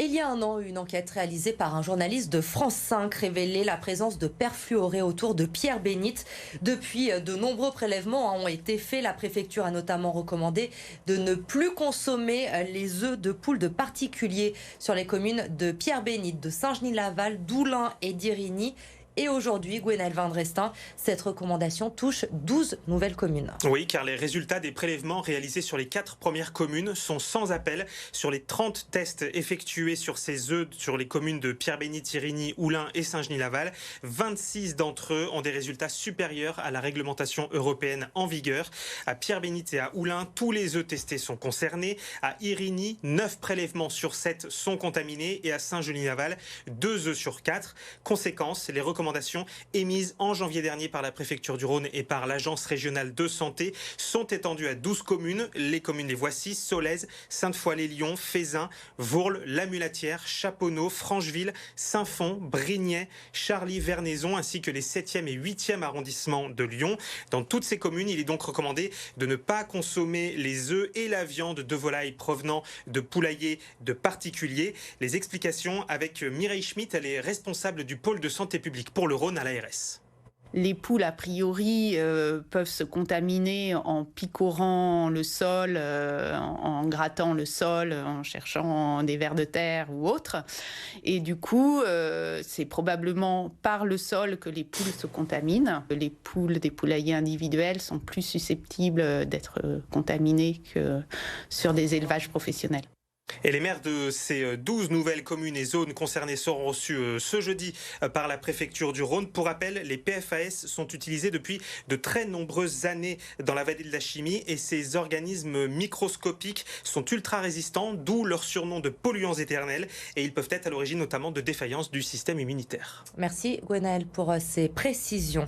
Il y a un an, une enquête réalisée par un journaliste de France 5 révélait la présence de perfluorés autour de Pierre-Bénite. Depuis, de nombreux prélèvements ont été faits. La préfecture a notamment recommandé de ne plus consommer les œufs de poules de particuliers sur les communes de Pierre-Bénite, de Saint-Genis-Laval, d'Oulin et d'Irigny. Et aujourd'hui, Gwenaëlle Vindrestin, cette recommandation touche 12 nouvelles communes. Oui, car les résultats des prélèvements réalisés sur les 4 premières communes sont sans appel. Sur les 30 tests effectués sur ces œufs sur les communes de Pierre-Bénite, Irigny, Oulin et Saint-Genis-Laval, 26 d'entre eux ont des résultats supérieurs à la réglementation européenne en vigueur. À Pierre-Bénite et à Oulin, tous les œufs testés sont concernés. À Irigny, 9 prélèvements sur 7 sont contaminés. Et à Saint-Genis-Laval, 2 œufs sur 4. Conséquence, les recommandations émises en janvier dernier par la préfecture du Rhône et par l'agence régionale de santé sont étendues à 12 communes. Les communes les voici: Solèze, Sainte-Foy-les-Lyons, Fézin, Vourles, La Mulatière, Chaponneau, Francheville, Saint-Fond, Brignais, Charly-Vernaison ainsi que les 7e et 8e arrondissements de Lyon. Dans toutes ces communes, il est donc recommandé de ne pas consommer les œufs et la viande de volaille provenant de poulaillers de particuliers. Les explications avec Mireille Schmitt, elle est responsable du pôle de santé publique pour le Rhône à l'ARS. Les poules, a priori, peuvent se contaminer en picorant le sol, en grattant le sol, en cherchant des vers de terre ou autre. Et du coup, c'est probablement par le sol que les poules se contaminent. Les poules des poulaillers individuels sont plus susceptibles d'être contaminées que sur des élevages professionnels. Et les maires de ces 12 nouvelles communes et zones concernées seront reçus ce jeudi par la préfecture du Rhône. Pour rappel, les PFAS sont utilisés depuis de très nombreuses années dans la vallée de la Chimie et ces organismes microscopiques sont ultra résistants, d'où leur surnom de polluants éternels, et ils peuvent être à l'origine notamment de défaillances du système immunitaire. Merci Gwenaëlle pour ces précisions.